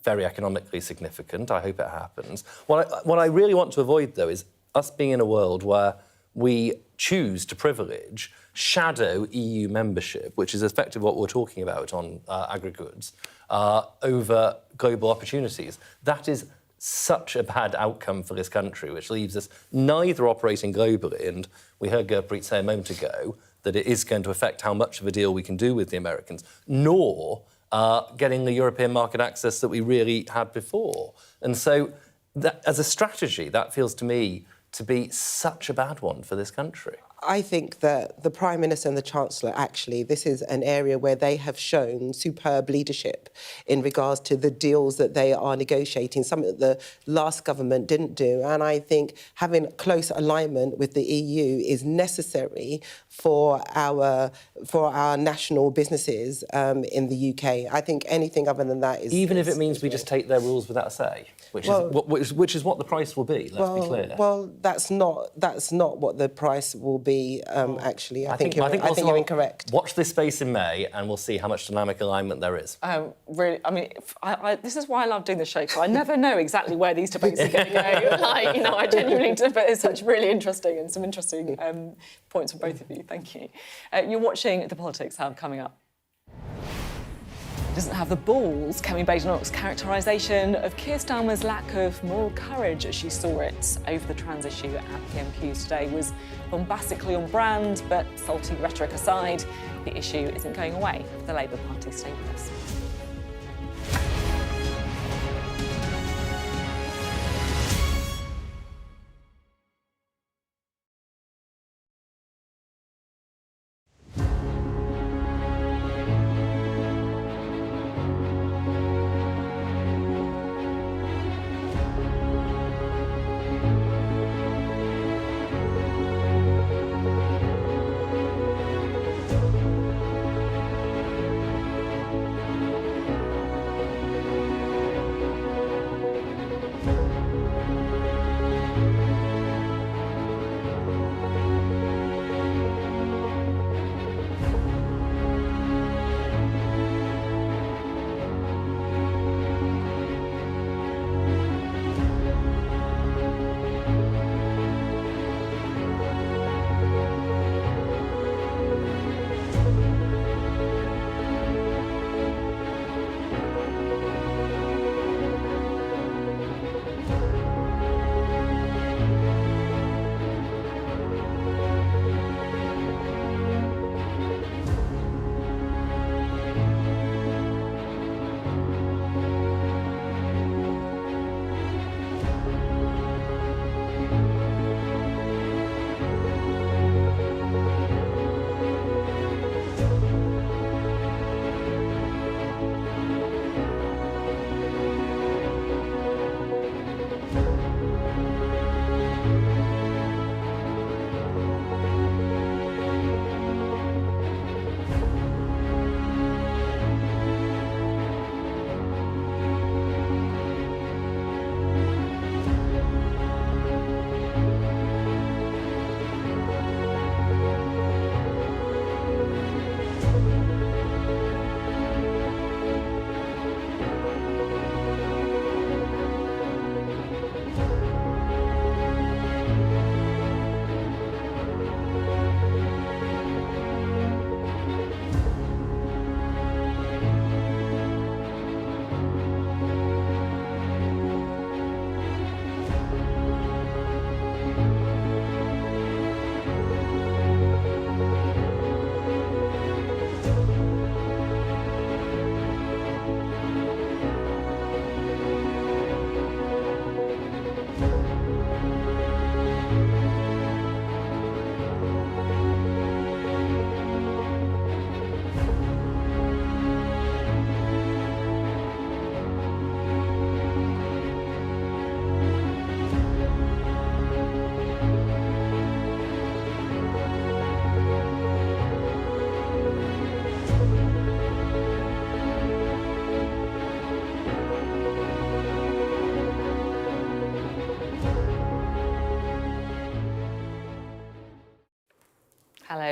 very economically significant. I hope it happens. What I really want to avoid, though, is us being in a world where we choose to privilege shadow EU membership, which is effectively what we're talking about on agri-goods, over global opportunities. That is such a bad outcome for this country, which leaves us neither operating globally, and we heard Gurpreet say a moment ago that it is going to affect how much of a deal we can do with the Americans, nor getting the European market access that we really had before. And so, that, as a strategy, that feels to me to be such a bad one for this country. I think that the Prime Minister and the Chancellor, actually, this is an area where they have shown superb leadership in regards to the deals that they are negotiating, something that the last government didn't do. And I think having close alignment with the EU is necessary for our national businesses in the UK. I think anything other than that is... Even if it means we just take their rules without a say, which is what the price will be, let's be clear. Well, that's not what the price will be. Actually, I think you're incorrect. Watch this space in May, and we'll see how much dynamic alignment there is. Really, I mean, this is why I love doing the show, because I never know exactly where these debates are going to go. I genuinely do, but it's such really interesting and some interesting points from both of you. Thank you. You're watching The Politics Hub coming up. Doesn't have the balls. Kemi Badenoch's characterisation of Keir Starmer's lack of moral courage as she saw it over the trans issue at PMQs today was bombastically on brand, but salty rhetoric aside, the issue isn't going away. The Labour Party stay with us.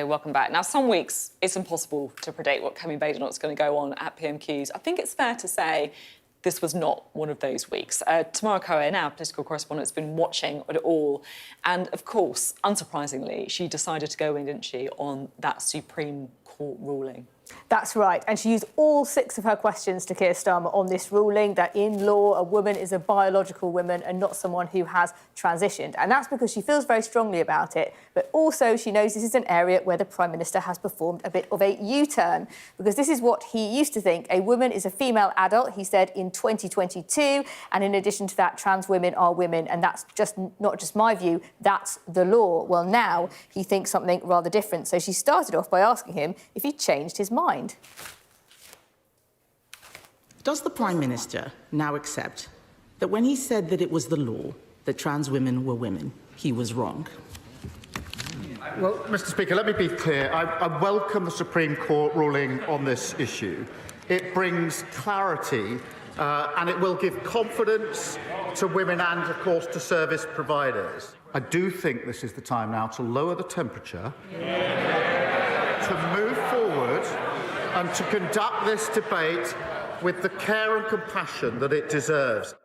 welcome back. Now, some weeks it's impossible to predict what Kemi Badenoch's going to go on at PMQs. I think it's fair to say this was not one of those weeks. Tamara Cohen, our political correspondent, has been watching it all. And, of course, unsurprisingly, she decided to go in, didn't she, on that Supreme Court ruling. That's right. And she used all 6 of her questions to Keir Starmer on this ruling that in law, a woman is a biological woman and not someone who has transitioned. And that's because she feels very strongly about it. But also she knows this is an area where the Prime Minister has performed a bit of a U-turn, because this is what he used to think. A woman is a female adult, he said, in 2022. And in addition to that, trans women are women. And that's just not just my view, that's the law. Well, now he thinks something rather different. So she started off by asking him if he changed his mind. Does the Prime Minister now accept that when he said that it was the law that trans women were women, he was wrong? Well, Mr. Speaker, let me be clear. I welcome the Supreme Court ruling on this issue. It brings clarity and it will give confidence to women and, of course, to service providers. I do think this is the time now to lower the temperature, to move forward and to conduct this debate with the care and compassion that it deserves.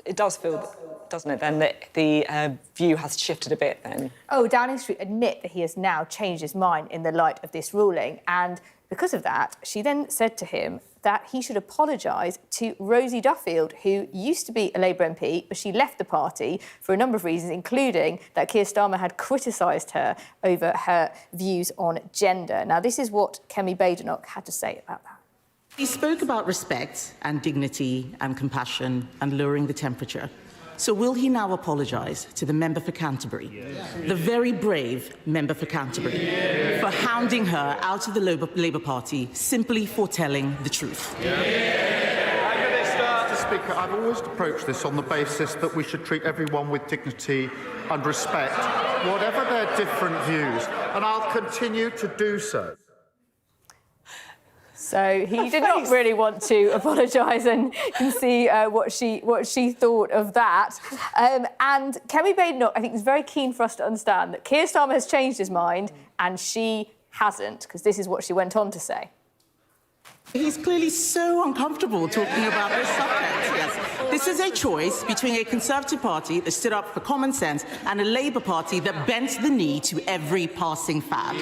It does feel, doesn't it, then, that the view has shifted a bit then? Oh, Downing Street admit that he has now changed his mind in the light of this ruling. And because of that, she then said to him that he should apologise to Rosie Duffield, who used to be a Labour MP, but she left the party for a number of reasons, including that Keir Starmer had criticised her over her views on gender. Now, this is what Kemi Badenoch had to say about that. He spoke about respect and dignity and compassion and lowering the temperature. So will he now apologise to the member for Canterbury, the very brave member for Canterbury, for hounding her out of the Labour Party simply for telling the truth? Mr. Speaker, I've always approached this on the basis that we should treat everyone with dignity and respect, whatever their different views, and I'll continue to do so. So he did not really want to apologise, and you can see what she thought of that. And Kemi Badenoch, I think, is very keen for us to understand that Keir Starmer has changed his mind and she hasn't, because this is what she went on to say. He's clearly so uncomfortable talking about this subject, yes. This is a choice between a Conservative Party that stood up for common sense and a Labour Party that bent the knee to every passing fad.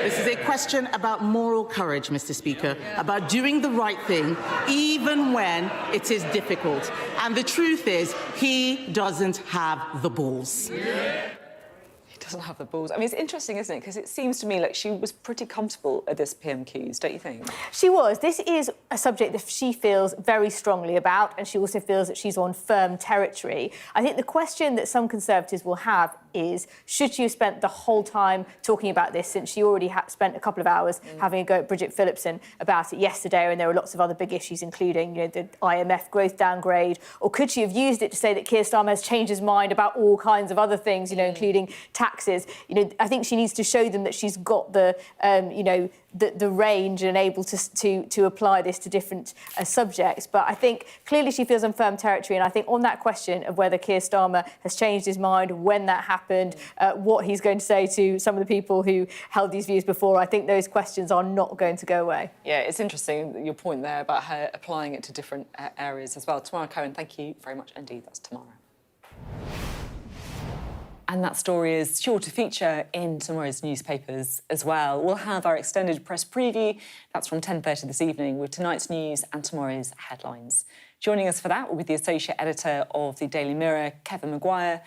This is a question about moral courage, Mr. Speaker, about doing the right thing, even when it is difficult. And the truth is, he doesn't have the balls. He doesn't have the balls. I mean, it's interesting, isn't it? Because it seems to me like she was pretty comfortable at this PMQs, don't you think? She was. This is a subject that she feels very strongly about, and she also feels that she's on firm territory. I think the question that some Conservatives will have is, should she have spent the whole time talking about this, since she already spent a couple of hours having a go at Bridget Phillipson about it yesterday, and there were lots of other big issues, including, you know, the IMF growth downgrade, or could she have used it to say that Keir Starmer has changed his mind about all kinds of other things, you know, including taxes? You know, I think she needs to show them that she's got the, you know, the range and able to apply this to different subjects. But I think clearly she feels on firm territory, and I think on that question of whether Keir Starmer has changed his mind, when that happened, what he's going to say to some of the people who held these views before, I think those questions are not going to go away. Yeah, it's interesting, your point there about her applying it to different areas as well. Tamara Cohen, thank you very much indeed. That's Tamara. And that story is sure to feature in tomorrow's newspapers as well. We'll have our extended press preview. That's from 10:30 this evening with tonight's news and tomorrow's headlines. Joining us for that will be the associate editor of the Daily Mirror, Kevin Maguire,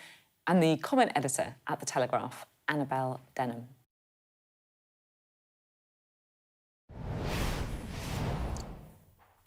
and the comment editor at The Telegraph, Annabelle Denham.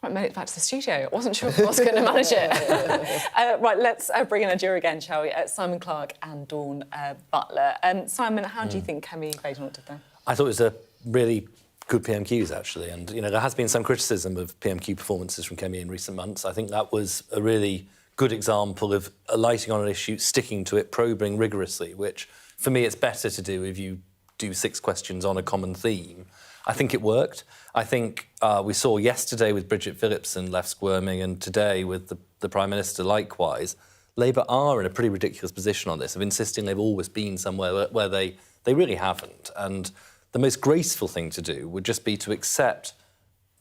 Right, made it back to the studio. I wasn't sure if I was going to manage it. Right, let's bring in a duo again, shall we? Simon Clarke and Dawn Butler. Simon, how do you think Kemi Badenoch did there? I thought it was a really good PMQs, actually. And, you know, there has been some criticism of PMQ performances from Kemi in recent months. I think that was a really good example of alighting on an issue, sticking to it, probing rigorously, which, for me, it's better to do if you do 6 questions on a common theme. I think it worked. I think we saw yesterday with Bridget Phillipson left squirming, and today with the Prime Minister likewise. Labour are in a pretty ridiculous position on this, of insisting they've always been somewhere where they They really haven't. And the most graceful thing to do would just be to accept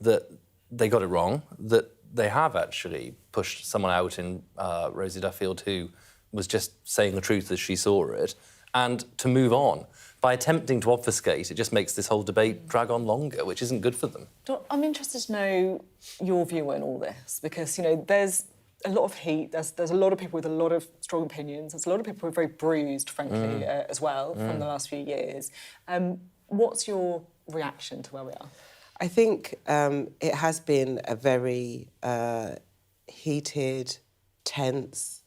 that they got it wrong, that they have actually pushed someone out in Rosie Duffield who was just saying the truth as she saw it, and to move on. By attempting to obfuscate, it just makes this whole debate drag on longer, which isn't good for them. I'm interested to know your view on all this, because, you know, there's a lot of heat, there's a lot of people with a lot of strong opinions, there's a lot of people who are very bruised, frankly, as well, from the last few years. What's your reaction to where we are? I think it has been a very heated, tense,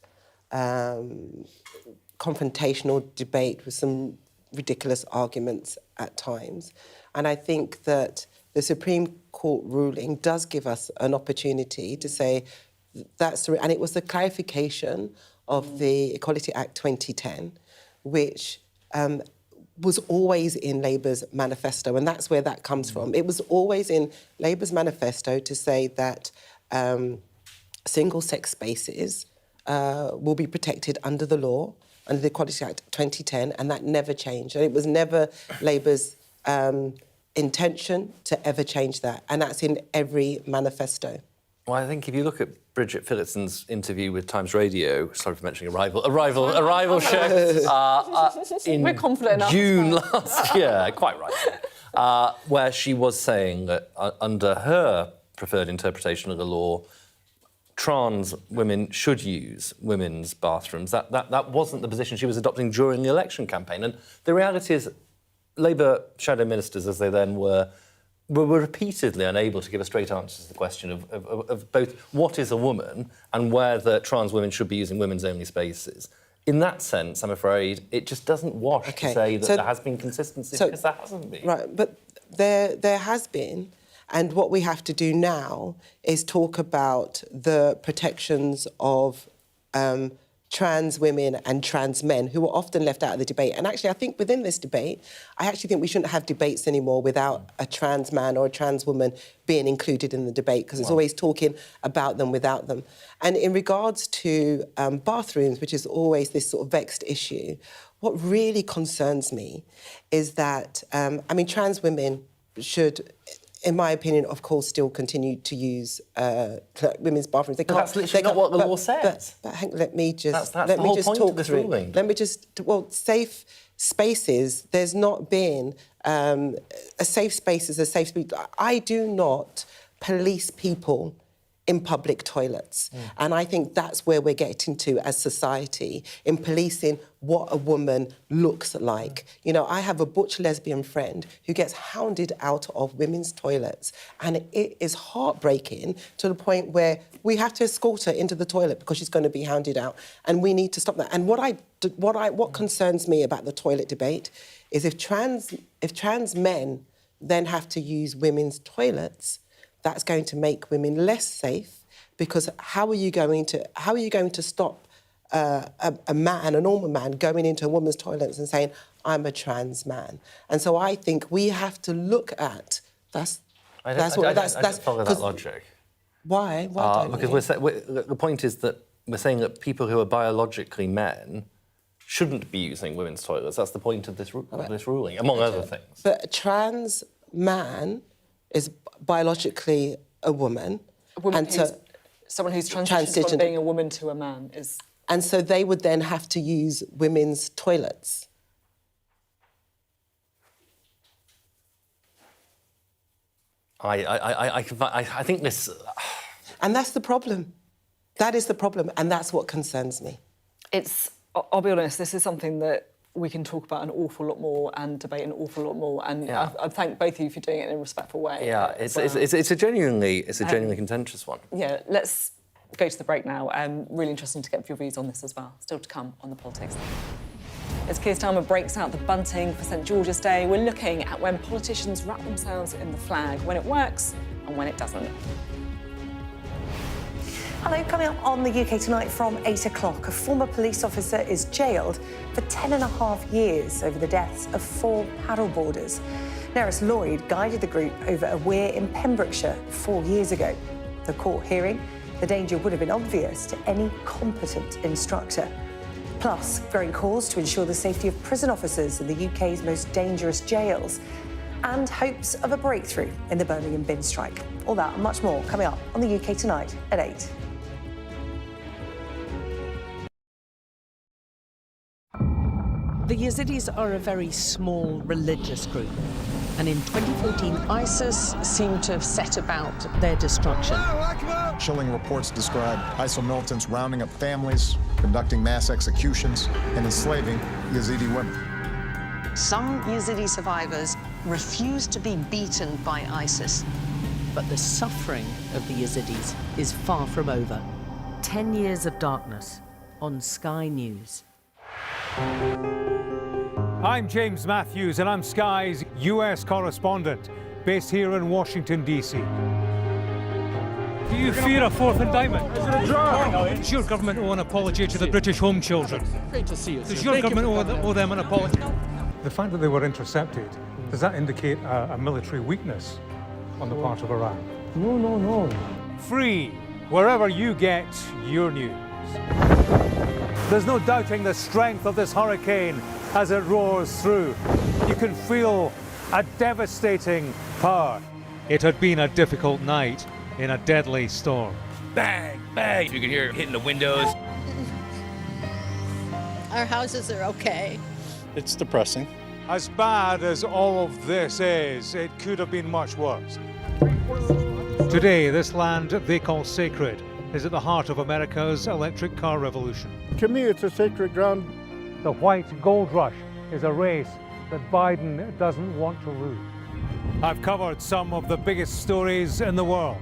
confrontational debate with some ridiculous arguments at times. And I think that the Supreme Court ruling does give us an opportunity to say and it was the clarification of the Equality Act 2010, which was always in Labour's manifesto, and that's where that comes from. It was always in Labour's manifesto to say that single-sex spaces will be protected under the law, under the Equality Act 2010, and that never changed. And it was never Labour's intention to ever change that, and that's in every manifesto. Well, I think if you look at Bridget Phillips' interview with Times Radio, sorry for mentioning a rival show, in We're confident enough. June last year, quite right, where she was saying that under her preferred interpretation of the law, trans women should use women's bathrooms. That wasn't the position she was adopting during the election campaign. And the reality is, Labour shadow ministers, as they then were repeatedly unable to give a straight answer to the question of both what is a woman and whether trans women should be using women's-only spaces. In that sense, I'm afraid, it just doesn't wash to say that there has been consistency, because there hasn't been. Right, but there has been, and what we have to do now is talk about the protections of trans women and trans men who are often left out of the debate. And actually, I think within this debate, I actually think we shouldn't have debates anymore without a trans man or a trans woman being included in the debate, because it's always talking about them without them. And in regards to bathrooms, which is always this sort of vexed issue, what really concerns me is that, trans women should, in my opinion, of course, still continue to use women's bathrooms. They can't. But that's literally not what the law says. But let me just that's the whole point of this ruling. Let me just safe spaces. There's not been a safe space is a safe space. I do not police people in public toilets. And I think that's where we're getting to as society, in policing what a woman looks like. You know, I have a butch lesbian friend who gets hounded out of women's toilets, and it is heartbreaking to the point where we have to escort her into the toilet because she's going to be hounded out, and we need to stop that. And what concerns me about the toilet debate is if trans men then have to use women's toilets, that's going to make women less safe, because how are you going to stop a man, a normal man, going into a woman's toilets and saying, I'm a trans man? And so I think we have to look at I don't follow that logic. Why? Because the point is that we're saying that people who are biologically men shouldn't be using women's toilets. That's the point of this ruling, among other things. But a trans man is biologically a woman. Someone who's transitioned from being a woman to a man is... And so they would then have to use women's toilets. I think this... And that's the problem. That is the problem, and that's what concerns me. I'll be honest, this is something that we can talk about an awful lot more and debate an awful lot more, and I thank both of you for doing it in a respectful way. Yeah, it's a genuinely contentious one. Yeah, let's go to the break now. Really interesting to get your views on this as well. Still to come on The Politics. As Keir Starmer breaks out the bunting for St George's Day, we're looking at when politicians wrap themselves in the flag, when it works and when it doesn't. Hello, coming up on the UK Tonight from 8 o'clock, a former police officer is jailed for 10.5 years over the deaths of 4 paddleboarders. Nerys Lloyd guided the group over a weir in Pembrokeshire 4 years ago. The court hearing, the danger would have been obvious to any competent instructor. Plus, growing calls to ensure the safety of prison officers in the UK's most dangerous jails, and hopes of a breakthrough in the Birmingham bin strike. All that and much more coming up on the UK Tonight at 8. The Yazidis are a very small religious group, and in 2014, ISIS seemed to have set about their destruction. Chilling reports describe ISIL militants rounding up families, conducting mass executions, and enslaving Yazidi women. Some Yazidi survivors refused to be beaten by ISIS, but the suffering of the Yazidis is far from over. 10 years of darkness on Sky News. I'm James Matthews, and I'm Sky's US correspondent, based here in Washington, D.C. Do you fear a fourth indictment? Does your government owe an apology to the British home children? Great to see you. Does your government owe them an apology? The fact that they were intercepted, does that indicate a military weakness on the part of Iran? No. Free, wherever you get your news. There's no doubting the strength of this hurricane as it roars through. You can feel a devastating power. It had been a difficult night in a deadly storm. Bang, bang. You can hear it hitting the windows. Our houses are okay. It's depressing. As bad as all of this is, it could have been much worse. Today, this land they call sacred is at the heart of America's electric car revolution. To me, it's a sacred ground. The white gold rush is a race that Biden doesn't want to lose. I've covered some of the biggest stories in the world.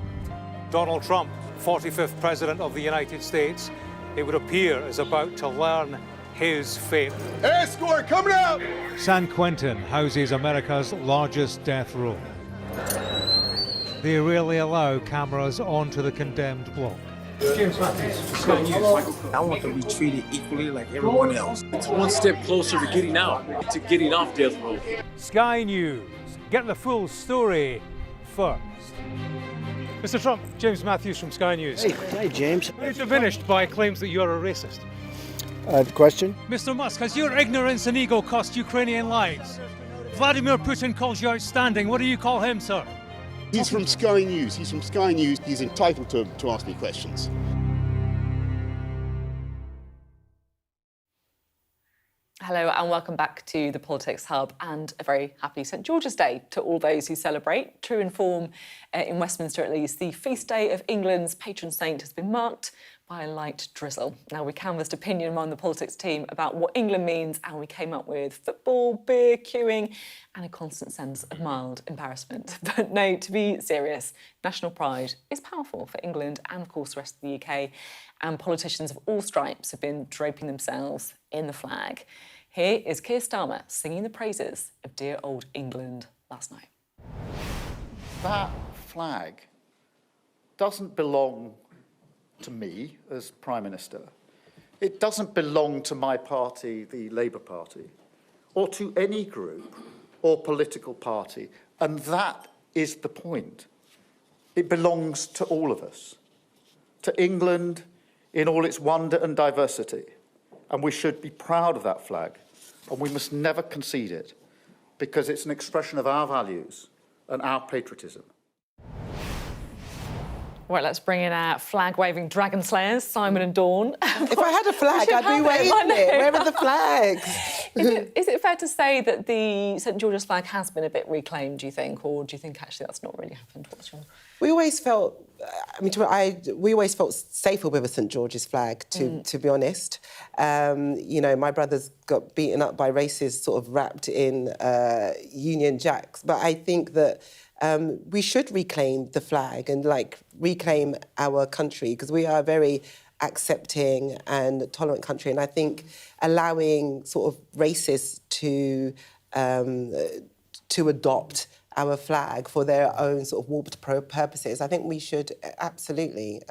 Donald Trump, 45th President of the United States, it would appear is about to learn his fate. Escort coming out! San Quentin houses America's largest death row. They rarely allow cameras onto the condemned block. James Matthews, Sky News. I want to be treated equally like everyone else. It's one step closer to getting out, to getting off death row. Sky News. Get the full story first. Mr. Trump, James Matthews from Sky News. Hey, James. Very diminished by claims that you're a racist. Question? Mr. Musk, has your ignorance and ego cost Ukrainian lives? Vladimir Putin calls you outstanding. What do you call him, sir? He's from Sky News. He's from Sky News. He's entitled to ask me questions. Hello and welcome back to the Politics Hub, and a very happy St George's Day to all those who celebrate. True in form, in Westminster at least, the feast day of England's patron saint has been marked by a light drizzle. Now, we canvassed opinion among the politics team about what England means, and we came up with football, beer, queuing and a constant sense of mild embarrassment. But no, to be serious, national pride is powerful for England and, of course, the rest of the UK, and politicians of all stripes have been draping themselves in the flag. Here is Keir Starmer singing the praises of dear old England last night. That flag doesn't belong to me as Prime Minister. It doesn't belong to my party, the Labour Party, or to any group or political party. And that is the point. It belongs to all of us, to England in all its wonder and diversity. And we should be proud of that flag, and we must never concede it, because it's an expression of our values and our patriotism. Right, let's bring in our flag-waving dragon slayers, Simon and Dawn. If I had a flag, I'd be waving it. Where are the flags? Is it fair to say that the St George's flag has been a bit reclaimed, do you think, or do you think actually that's not really happened? What's your... We always felt, we always felt safer with a St George's flag, to be honest. You know, my brothers got beaten up by racists sort of wrapped in Union Jacks, but I think that we should reclaim the flag and, like, reclaim our country, because we are a very accepting and tolerant country. And I think allowing sort of racists to adopt our flag for their own sort of warped purposes, I think we should absolutely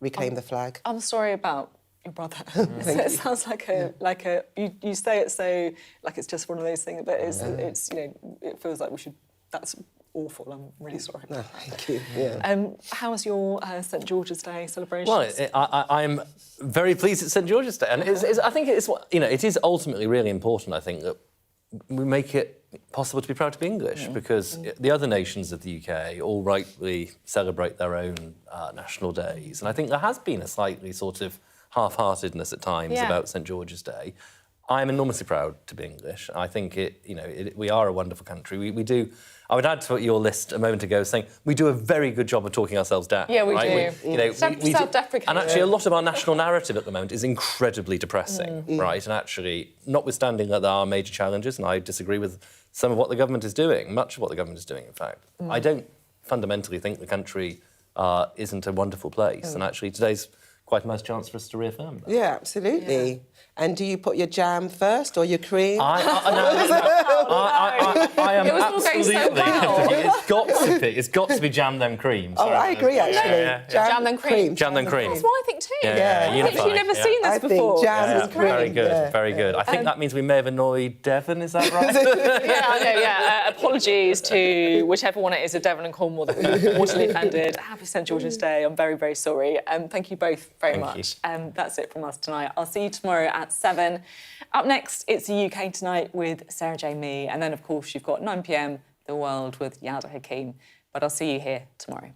reclaim the flag. I'm sorry about your brother. It sounds like a you say it so like it's just one of those things, but it's you know, it feels like we should. That's awful. I'm really sorry. No, thank you. Yeah. How was your St George's Day celebration? Well, I'm very pleased it's St George's Day, and I think it is ultimately really important. I think that we make it possible to be proud to be English, because the other nations of the UK all rightly celebrate their own national days, and I think there has been a slightly sort of half-heartedness at times about St George's Day. I'm enormously proud to be English. I think we are a wonderful country. We do. I would add to your list a moment ago saying we do a very good job of talking ourselves down. Yeah, we right? do. Self-deprecating. And actually, a lot of our national narrative at the moment is incredibly depressing, right? And actually, notwithstanding that there are major challenges, and I disagree with some of what the government is doing, much of what the government is doing, in fact, I don't fundamentally think the country isn't a wonderful place. And actually, today's quite a nice chance for us to reaffirm that. Yeah, absolutely. Yeah. And do you put your jam first or your cream? I am absolutely. It's got to be jam then cream. Oh, I agree actually. Jam then cream. Jam then cream. That's what I think too. Yeah. I've actually never seen this before. Think jam is cream. Very good. Very good. I think that means we may have annoyed Devon. Is that right? Yeah. Apologies to whichever one it is of Devon and Cornwall that we mortally offended. Happy St George's Day. I'm very, very sorry. Thank you both very much. That's it from us tonight. I'll see you tomorrow at 7. Up next, it's the UK Tonight with Sarah J. Mee. And then, of course, you've got 9 p.m, The World with Yada Hakeem. But I'll see you here tomorrow.